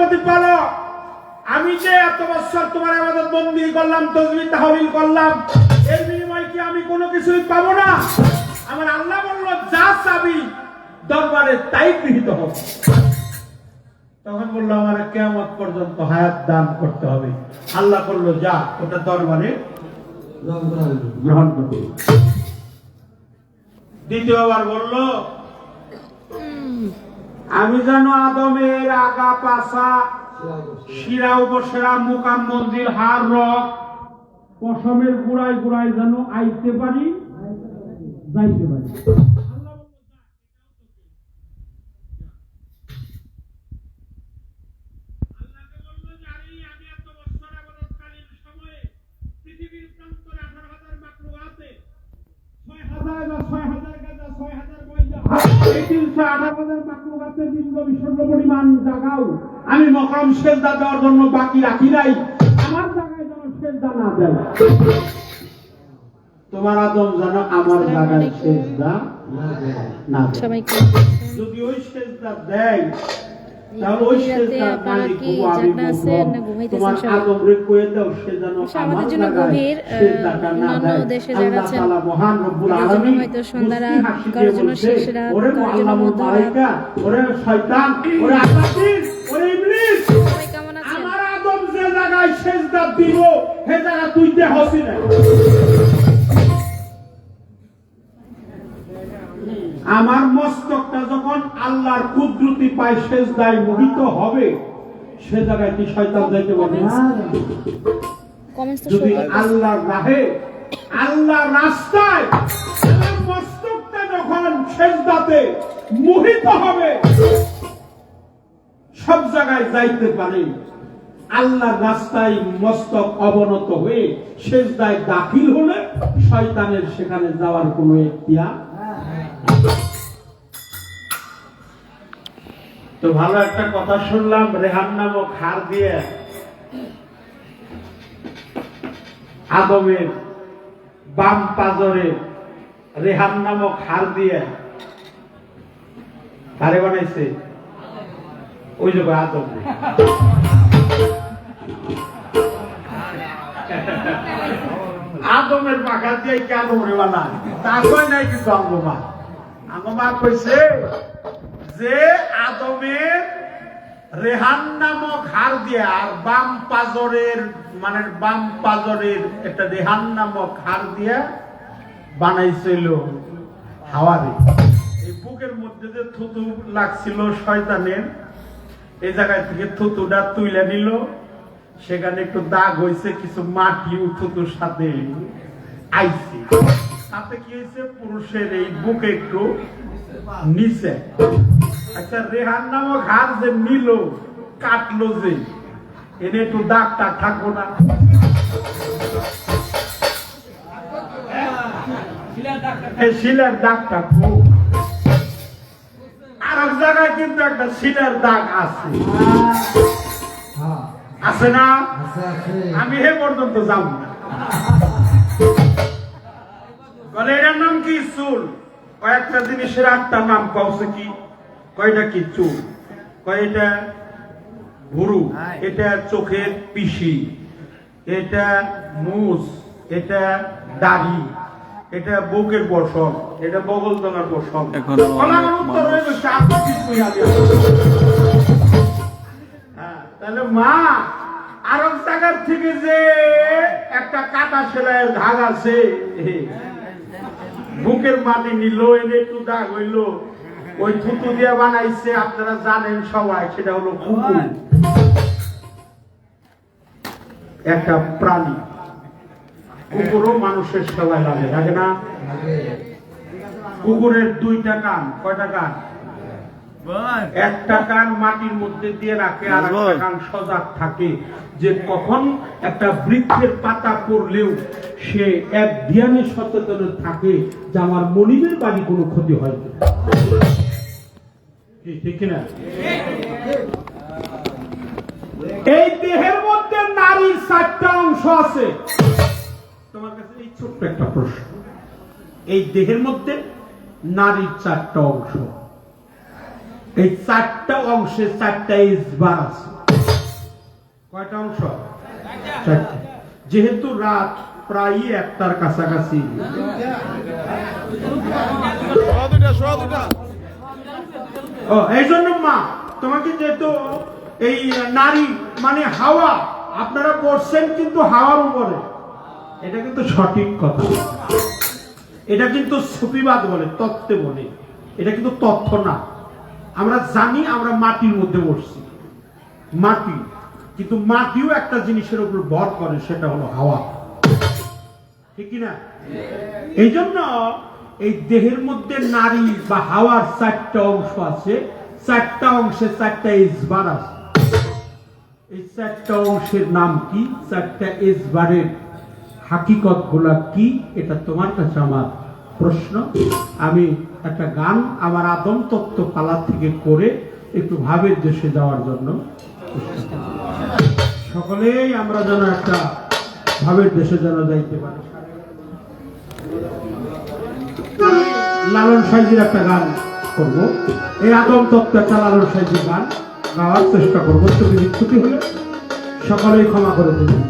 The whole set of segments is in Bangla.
প্রতিপালক, আমি যে এত বছর তোমার ইবাদত বন্দী করলাম, তাসবিহ তাহলিল করলাম, এর বিনিময়ে কি আমি কোনো কিছুই পাবো না? আমার আল্লাহ বলল, যা চাবি দরবারে তাই গৃহীত হবে। তখন বললো, আমার কিয়ামত পর্যন্ত হায়াত দান করতে হবে। আল্লাহ বললো, যা ওটা দরবারে গ্রহণ করবে। দ্বিতীয়বার বলল, আমি যেন আদমের আগা পাছা, শিরা উপশিরা, মুকাম মন্দির, হাড় রক, পশমের গুড়ায় গুড়ায় যেন আইতে পারি, যাইতে পারি। আমি মকরম সেজদা দেওয়ার জন্য বাকি রাখি নাই, আমার জায়গায় যেন সেজদা না দেয়। তোমার আদম যেন আমার জায়গায় সেজদা না দেয়। যদি ওই সেজদা দেয়, তাহলে ওই সেজদার মালিক হবো আমি। তোমার আদমরে কয়ে দাও, সে যেন আমার জায়গায় সেজদাটা না দেয়। আল্লাহ তাআলা মহান রব্বুল আলামিন ওরে আল্লামুল মালাইকা, ওরে শয়তান, ওরে আবাতিল, ওরে ইবলিস, আমার আদম যে জায়গায় সেজদা দিব, সে জায়গা তুই দেহছি না। আমার মস্তকটা যখন আল্লাহর কুদরতি পায় সেজদায় মোহিত হবে, সে জায়গায় কি শয়তান যাইতে পারবে না? যদি আল্লাহর রাহে, আল্লাহর রাস্তায় আমার মস্তকটা যখন সেজদাতে মোহিত হবে, সব জায়গায় যাইতে পারে। আল্লাহর রাস্তায় মস্তক অবনত হয়ে সেজদায় দাখিল হলে শয়তানের সেখানে যাওয়ার কোনো এখতিয়ার। তো ভালো একটা কথা শুনলাম, রেহান নামক হাড় দিয়ে আদমের বাম পাজরে রেহান নামক হাড় দিয়ে কারে বানাইছে? ওই যে আদম। আদমের পাখা দিয়ে কি আদমরে বানায়? তা কয় নাই কিন্তু আঙ্গমা। আঙ্গমা কইছে যে আদমের রেহান নামক হাড় দিয়ে আর বাম পাজরের, মানে বাম পাজরের একটা রেহান নামক হাড় দিয়ে বানাইছিল হাওয়ারে। এই বুকের মধ্যে যে থুতু লাগছিল শয়তানের, এই জায়গায় থেকে থুতুটা তুলে নিল, সেখানে একটু দাগ হয়েছে, কিছু মাটি থুতুর সাথে আইছে। তাতে কি হয়েছে? পুরুষের এই বুকে একটু নিচে। আচ্ছা, রেহান নামক হাড় যে নিল, কাটলো, যে এনে একটু দাগটা থাকবো না? শিলার দাগটা খুব, আর এক জায়গায় কিন্তু একটা শিলার দাগ আছে, আছে না? আমি হে পর্যন্ত যাব না। বলে এটার নাম কি? চুল। কয়েকটা জিনিসের আটটা নাম কওছে কি? কয়টা কি? চুল, কয়টা ভুরু, এটা চোখের পিসি, এটা মুছ, এটা দাড়ি, এটা বুকের পশম, এটা বগলতলার পশম। তাহলে মা আরব জায়গার থেকে যে একটা কাটা সেলাইয়ের ধাগ আছে, বুকের মাটি নিল, এনে একটু দাগ হইল, ওই থুতু দিয়ে বানাইছে। আপনারা জানেন সবাই, সেটা হলো কুকুর, একটা প্রাণী। কুকুরও মানুষের সেবায় লাগে, লাগে না? কুকুরের দুইটা কান। কয়টা কান? একটা কান মাটির মধ্যে দিয়ে রাখে, আর একটা কান সজাগ থাকে, যে কখন একটা বৃক্ষের পাতা পড়লেও সে এক ধ্যানে সচেতন থাকে যে আমার মনিবের বাড়ি কোনো ক্ষতি হয় না। ঠিক কিনা? এই দেহের মধ্যে নারীর 4টা অংশ আছে। তোমার কাছে এই ছোট্ট একটা প্রশ্ন, এই দেহের মধ্যে নারীর 4টা অংশ, এই 4টা অংশে 4টা ইজবার আছে। কয়টা অংশ? চারটা। যেহেতু রাত প্রায় একটার কাছাকাছি, এই জন্য মা তোমাকে যেহেতু এই নারী মানে হাওয়া, আপনারা পড়ছেন কিন্তু হাওয়ার উপরে, এটা কিন্তু সঠিক কথা। এটা কিন্তু সুফিবাদ বলে, তত্ত্বে বলে, এটা কিন্তু তথ্য না। আমরা জানি আমরা মাটির মধ্যে বসছি, মাটি, কিন্তু মাটিও একটা জিনিসের উপর ভর করে, সেটা হলো হাওয়া, ঠিক কিনা? এই জন্য এই দেহের মধ্যে নারী বা হাওয়ার চারটা অংশ আছে, চারটা অংশে চারটা ইজবার আছে। এই চারটা অংশের নাম কি, চারটা ইজবারের হাকিকত গুলা কি, এটা তোমার কাছে আমার প্রশ্ন। আমি একটা গান আমার আদম তত্ত্ব পালা থেকে করে একটু ভাবের দেশে যাওয়ার জন্য সকলেই আমরা যেন একটা ভাবের দেশে যেন যাইতে পারি। লালন সাইজির একটা গান করব, এই আদম তত্ত্ব একটা লালন সাইজির গান গাওয়ার চেষ্টা করবো। তুমি বিচ্যুতি হলে সকলেই ক্ষমা করে দেবেন।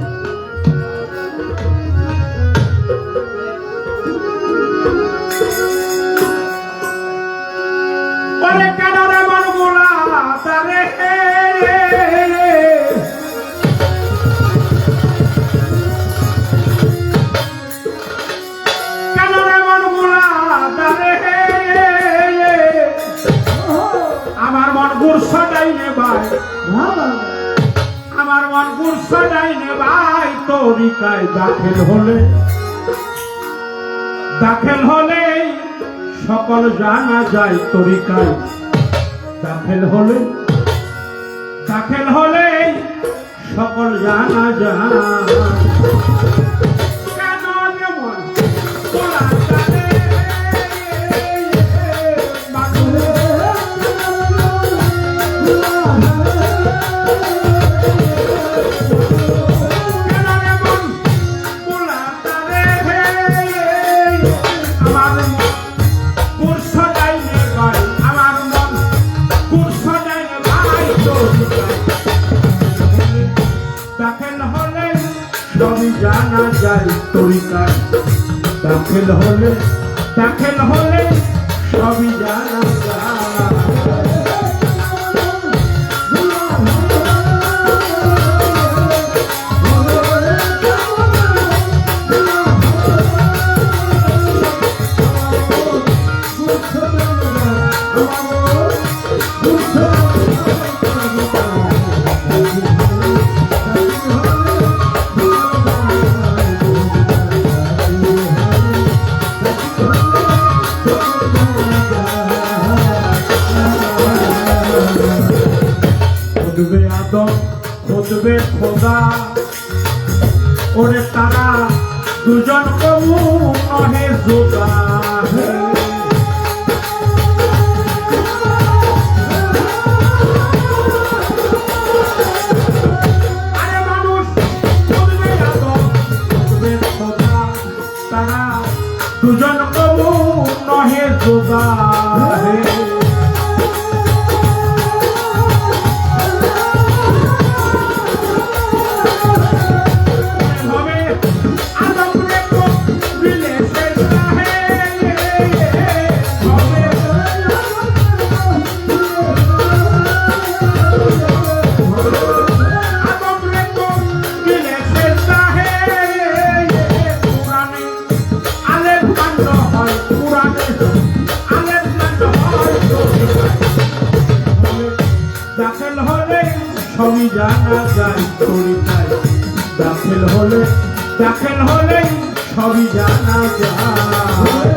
আমার মন গুরসা ডাইনে ভাই, আমার মন গুরসা ডাইনে ভাই, তরিকায় দাখিল হলে সকল জানা যায়, তরিকায় দাখিল হলে সকল জানা যায়। জানা যায় তরিকায় দাখিল হলে সবই জানা যায়। খুঁজবে খোদা ওরে তারা দুজন কবু নহে জোদা। আরে মানুষ খুঁজবে আদম, খুঁজবে খোদা, তারা দুজন কবু নহে জোদা। দাখিল হলে সবই জানা যায় তরিকায় দাখিল হলে সবই জানা যায়।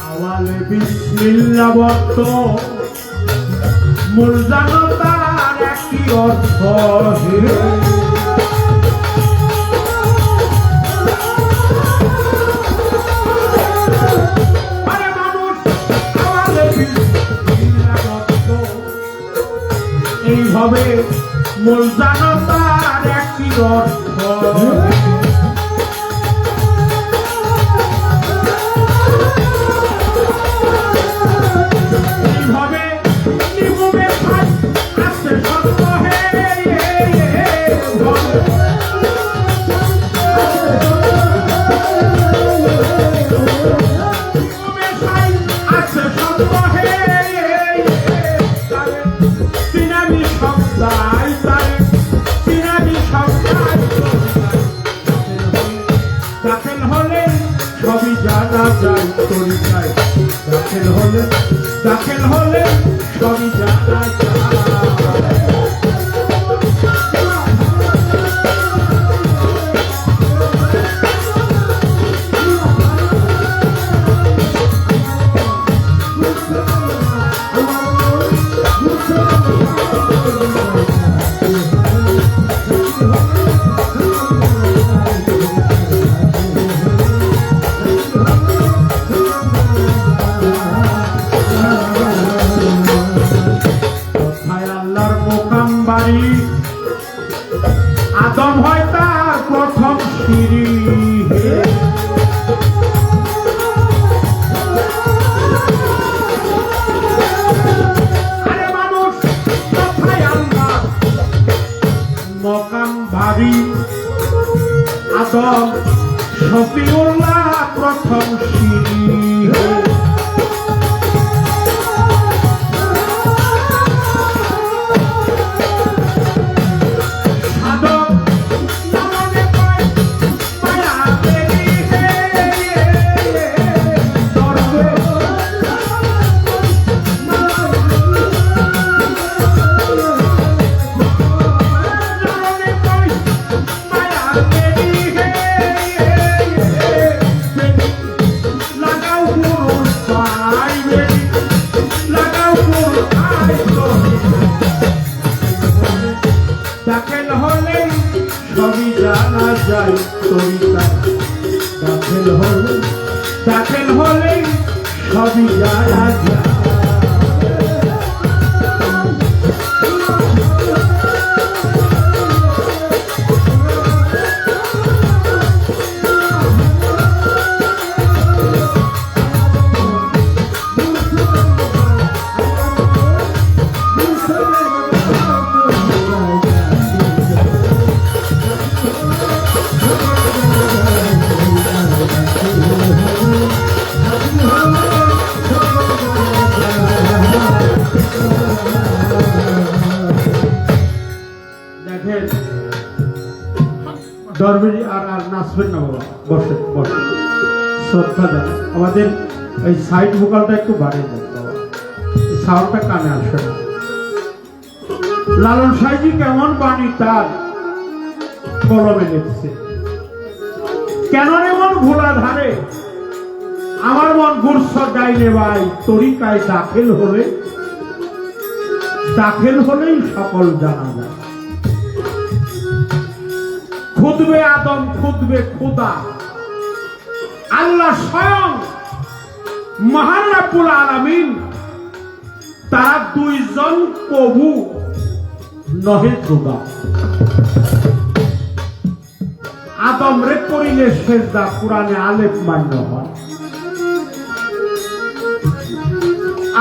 আওয়ালে বিসমিল্লাহ বর্ত মূল জানো তার একটি অর্থ। মূল জানো তার একটি অর্থ এইভাবে নিগুমে ভাই আছে সত্য হে দাখিল হলে সবই জানা আদম হয় তার প্রথম সিঁড়ি আরে মানুষ কোথায় আল্লাহ মকাম ভারী আদম শফিউল্লাহ প্রথম সিঁড়ি দাখিল হলে সবই জানা যায় দরবেরি আর নাচবেন না বাবা, বসে বসে শ্রদ্ধা দেন। আমাদের এই সাইড ভোকালটা একটু বাড়িয়ে দেন বাবা, এই সাউন্ডটা কানে আসে না। লালন সাইজি কেমন বাণী তার কলমে লিখছে, কেন এমন ভোলা ধারে আমার মন গুরস গাইলে ভাই তরিকায় দাখিল হলেই সকল জানা যায়। খুদবে আদম খুদবে খুদা, আল্লাহ স্বয়ং মহান রব্বুল আলামিন তারা দুইজন কবু নহে খুদা। আদম রে করিলে সেজদা কোরআনে আলেফ মান্য হয়।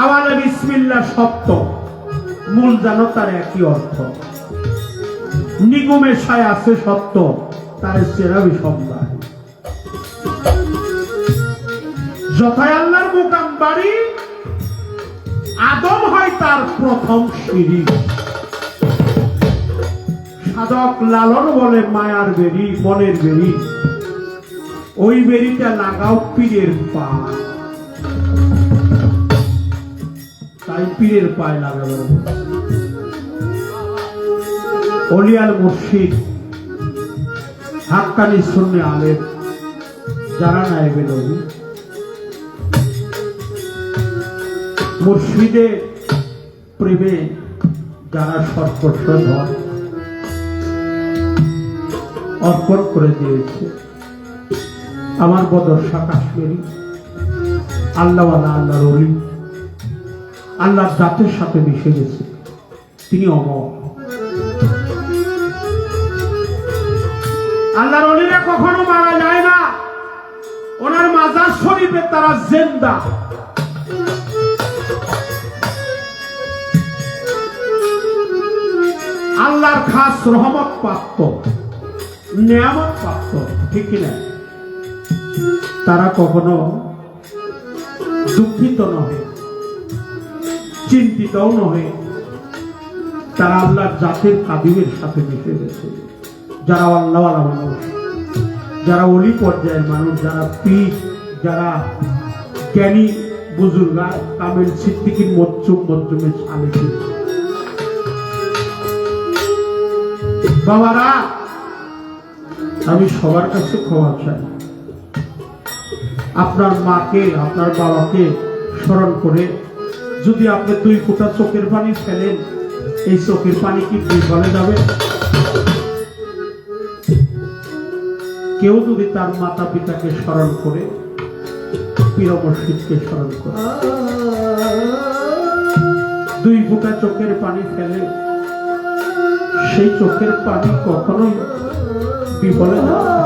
আওয়ালে বিসমিল্লাহ সত্য, মূল জানো তার একই অর্থ। নিগমের সায় আছে সত্য, তার চেরাবি সন্ধান। যথায় আল্লাহর মুকাম বাড়ি, আদম হয় তার প্রথম সিঁড়ি। সাধক লালন বলে মায়ার বেরি, মনের বেরি, ওই বেরিটা লাগাও পীরের পা। তাই পীরের পায়ে লাগাবো। অলিয়াল মুর্শিদ, হাক্কানি সুন্নি আলেম, যারা নায়েবে নবী, মুর্শিদের প্রেমে যারা সর্বস্ব ধন অর্পণ করে দিয়েছে। আমার বদরশা কাশ্মীরি আল্লাহওয়ালা, আল্লাহর অলি, আল্লাহর জাতের সাথে মিশে গেছে, তিনি অমর। আল্লাহর ওলিরা কখনো মারা যায় না, ওনার মাজার শরীফে তারা জিন্দা। আল্লাহর খাস রহমত প্রাপ্ত, নিয়ামত প্রাপ্ত, ঠিক কিনা? তারা কখনো দুঃখিত নহে, চিন্তিতও নহে। তারা আল্লাহর জাতের কাদিমের সাথে মিশে গেছে। যারা আল্লাহওয়ালা মানুষ, যারা ওলি পর্যায়ের মানুষ, যারা পীর, যারা জ্ঞানী বুজুর্গ, কামিল সিদ্দিকীর মজ্জুমের সালিকি। বাবারা, আমি সবার কাছে ক্ষমা চাই। আপনার মাকে, আপনার বাবাকে স্মরণ করে যদি আপনি 2 ফোঁটা চোখের পানি ফেলেন, এই চোখের পানি কি বিফলে যাবে? কেউ যদি তার মাতা পিতাকে স্মরণ করে, পীর মুর্শিদকে স্মরণ করে 2 ফোঁটা চোখের পানি ফেলে, সেই চোখের পানি কখনোই বিফলে যাবে না।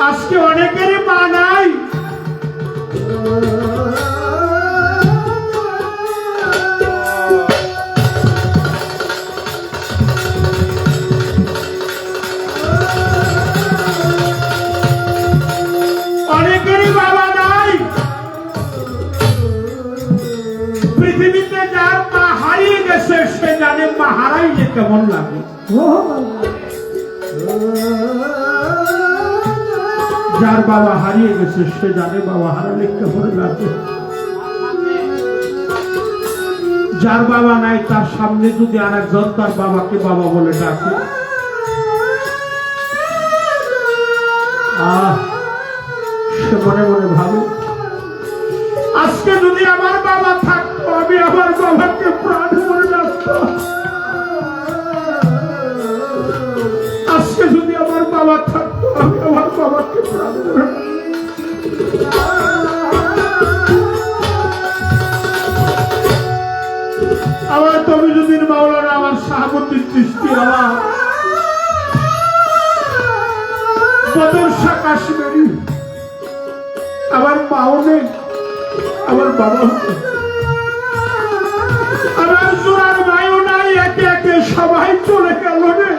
আজকে অনেকেরই মা নাই, অনেকেরই বাবা নাই। পৃথিবীতে যার মা হারিয়ে গেছে সে জানে মা হারাইলে কেমন লাগে। যার বাবা হারিয়ে গেছে সে জানে বাবা হারালে কেমন লাগে। যার বাবা নাই তার সামনে যদি আরেকজন তার বাবাকে বাবা বলে ডাকে, সে মনে মনে ভাবে, আজকে যদি আমার বাবা থাকতো আমি আমার বাবাকে প্রাণ করে ডাকতাম। আজকে যদি আমার বাবা থাকতো আমি আমার বাবাকে প্রাণ করে। আমার তমিজুদ্দিন মাওলানা, আমার শাহাবুদ্দিন চিশতি, আমার বদর শাহ কাশ্মীরি, আমার মাও নেই, আমার বাবা নেই, আমার জোড়ার ভাইও নাই, একে একে সবাই চলে গেল রে।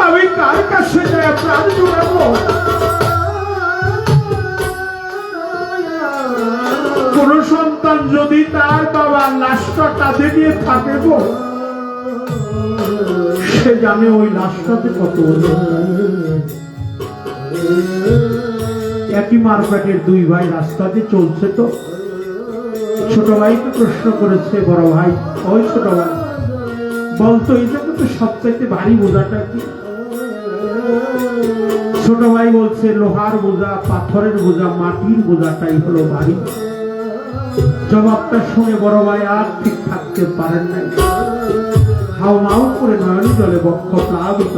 আমি কার কাছে যায় প্রাণ জোড়াবো? কোন সন্তান যদি তার বাবার লাশটা কাঁধে নিয়ে থাকে গো, সে জানে ওই লাশটাতে কত ওজন। একই মারপেটের 2 ভাই রাস্তাতে চলছে, তো ছোট ভাইকে প্রশ্ন করেছে বড় ভাই, ওই ছোট ভাই বলতো এই জগতে সবচাইতে ভারী বোঝাটা কি? ছোট ভাই বলছে লোহার বোঝা, পাথরের বোঝা, মাটির বোঝাটাই হলো ভারী। জবাবটা শুনে বড় ভাই আর ঠিক থাকতে পারেন নাই, হাউ মাউ করে নয়নি জলে বক্ষ প্লাবিত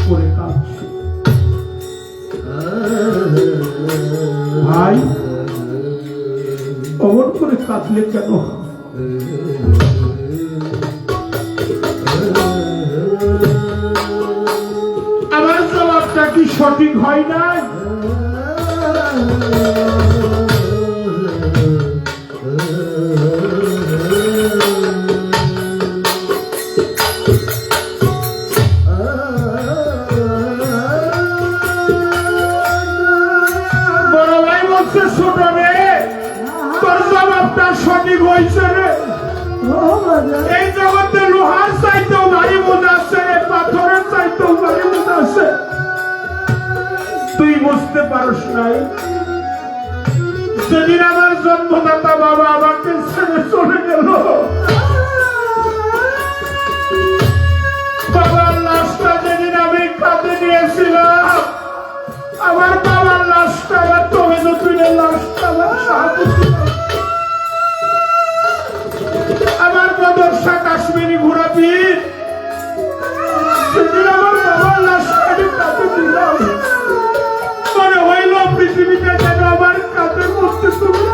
করে কাঁদছে। ভাই অমন করে কাঁদলে কেন? আমার জবাবটা কি সঠিক হয় নাই? ছোট রে, তোর জবাবটা সঠিক হয়েছে রে। এই জগতে লোহার চাইতেও ভারী বোঝাচ্ছে, পাথরের চাইতেও ভারী বোঝাচ্ছে। তুই বুঝতে পারস নাই, যেদিন আমার জন্মদাতা বাবা আমাকে ছেড়ে চলে গেল, বাবার লাশটা যেদিন আমি কাঁধে নিয়েছিলাম, আমার বাবার লাশটা, আমার তমিজুদ্দিনের লাশটা, আমার বদর শাহ কাশ্মীরি ঘোরাপীর, সেদিন আমার বাবার লাশটা আমি কাঁধে দিলাম, মনে হইল পৃথিবীটা যেন আমার কাঁধের মধ্যে তুমি।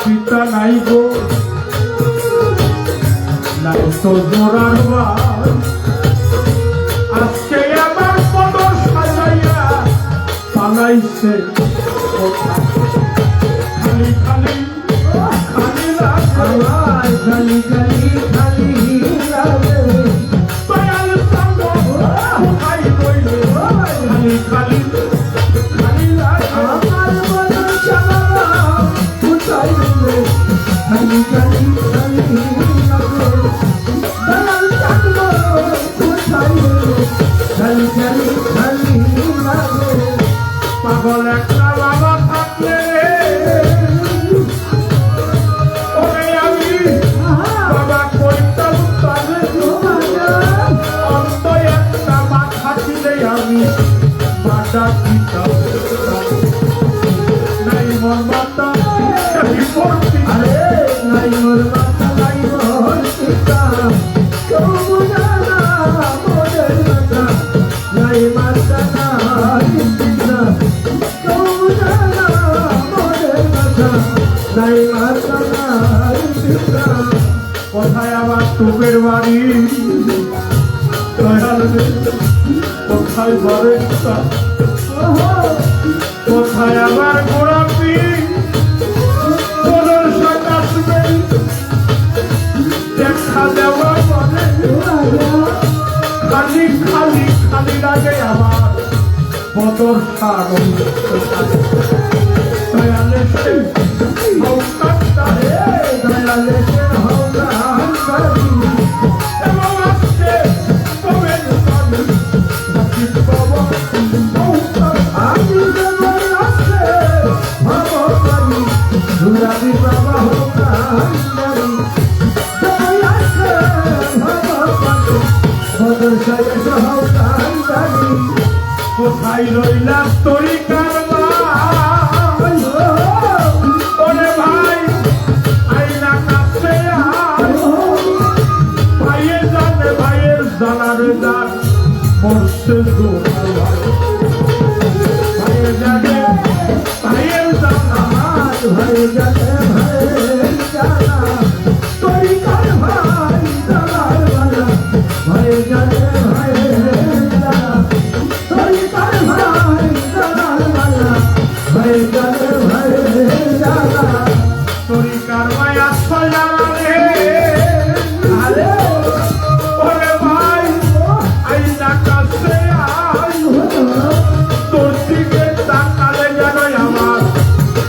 পিতা নাই গো নাই তো জোড়ার বাস আজকে আমার পদ সাজাইয়া পালাইছে খালি খালি খালি খালি খালি খালি লাগে দয়াল সঙ্গ কোথায় রইলে খালি খালি খালি লাগে আমার মন চালা কোথায় রইলে খালি খালি খালি লাগে দয়াল সঙ্গ কোথায় রইলে খালি খালি খালি লাগে পাগল একটা বাবা থাকলে কোথায় আবার টুপের বাড়ি কোথায় ঘরে কোথায় আবার গোড়াপি তোদের সাথে আসবে দেখা দেওয়া বলে খালি খালি খালি লাগে আমার বদর সারণ দয়ালে সে হৌকান্দারে দয়ালে সে হৌকান্দারি এবং আসছে কবেন সানি হাসিব বাবা আমি যেমন আসছে ভগবানি দুরাবি বাবা হৌকান্দারি যেমন আসছে ভগবানি বদর সাহেব হৌকান্দারি কোথায় রইলাম তরিকার ভাই ওরে ভাই আইনা কাছে ভাইয়ের জানে ভাইয়ের জানারে জান মরছে ভাইয়ের জানে ভাইয়ের জানা ভাইয়ের জানে ভাইয়ের জানা তরিকার ভাই জানার বালা ভাইয়ের জানে ভাইয়ের জানা তরিকার ভাই জানার বালা ভাইয়ের জানে ভাইয়ের জানা তরিকার ভাই আসল জানা রে আরে ওরে ভাই আইনা কাছে আই তোর দিকে তাকালে যেন আমার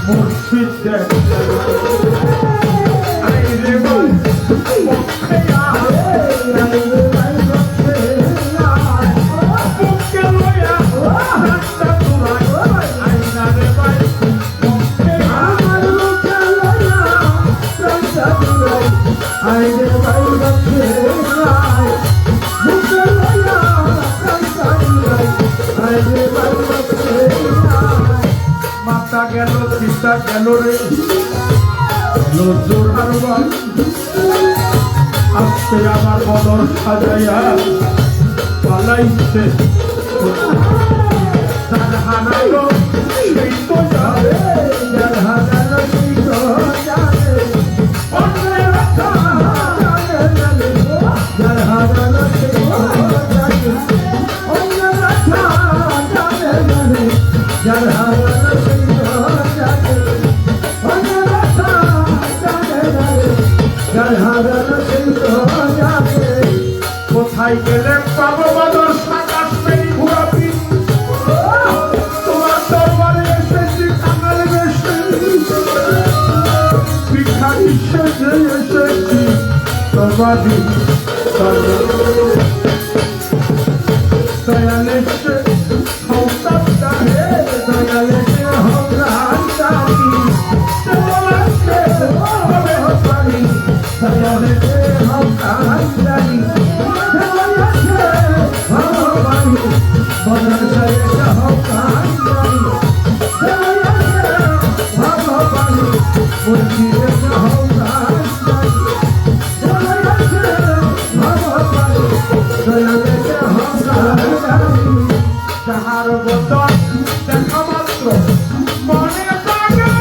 মুর্শিদ দেখে আই রে ভাই পক্ষে আয় পক্ষে লইয়া রাস্তা তোরাই আইনা রে ভাই পক্ষে আমার লোকে লইয়া রাস্তা তোরাই আইনে ভাই পক্ষে আয় মুখে লইয়া রাস্তা তোরাই আইনে ভাই পক্ষে আয় মাতা গেল পিতা গেল রে নজর আর ভাই আজকে আমার বদর সাজাইয়া পালাইছে যার হারালো সেই তো যাবে যার হারালো সেই তো যাবে অন্যের কথা জানে যার হারালো সেই তো যাবে অন্যের কথা জানে যার হারালো সেই তো যাবে অন্যের কথা জানে যার হারালো সেই তো যাবে কোথায় গেলে পাবো বদর সাকাশ নেই ঘুরাবি তোমার দরবারে এসেছি কাঙাল বেশি ভিখারি সেজে এসেছি তোমারি দয়ালে সে হৌকান্দারে দয়ালে সে হৌকান্দারি দয়ালে সে হৌকান্দারি দয়ালে সে হৌকান্দারি বদর সাহেব হৌকান্দারি ভগবানি মুর্শিদ হৌকান্দারি ভগবানি দয়ালে হৌকান্দারি তাহার বদর দেখা মাত্র মনে জাগে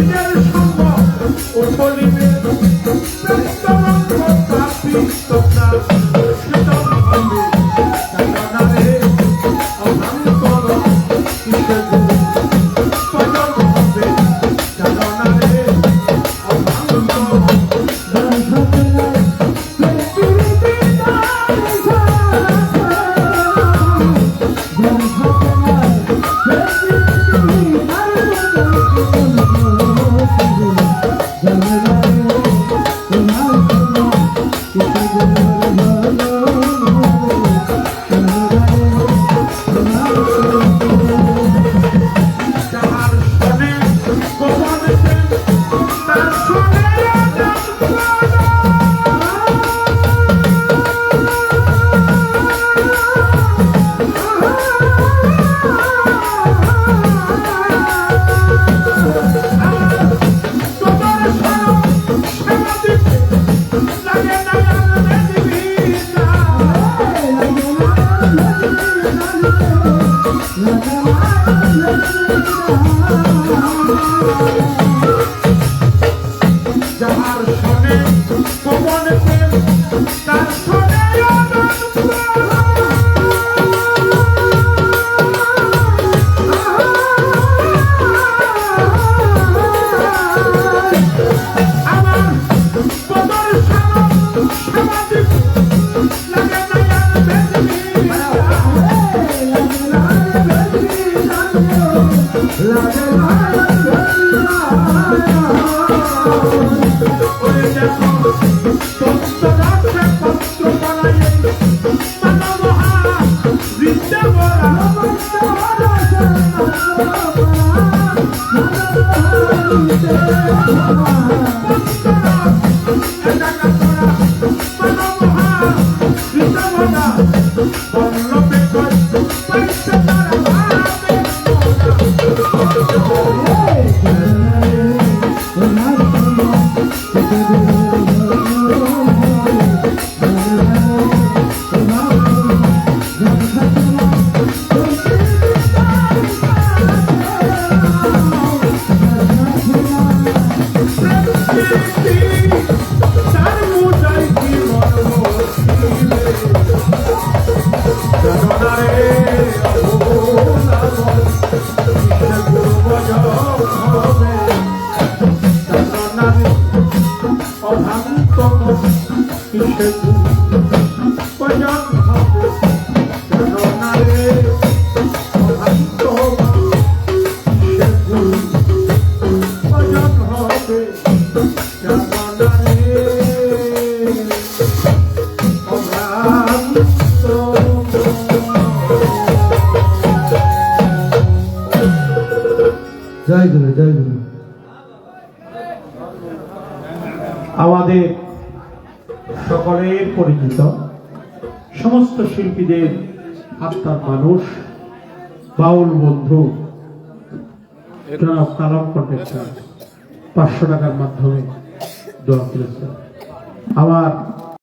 নিজের সঙ্গ ও বলিবে প্রেমতরঙ্গ পাপিষ্টতা শীতল হবে জানারে অভান্তর কিসের সজল হবে জানারে যাহার শোনে পবন প্রেম তার শোনে আমার পদর সামাজিক লাগে জয় গুরু জয় গুরু। আমাদের সকলের পরিচিত সমস্ত শিল্পীদের আত্মার মানুষ বাউল বন্ধু জনাব কালাম কন্ট্রাক্টর 500 টাকার মাধ্যমে দোয়া করেছেন। আমার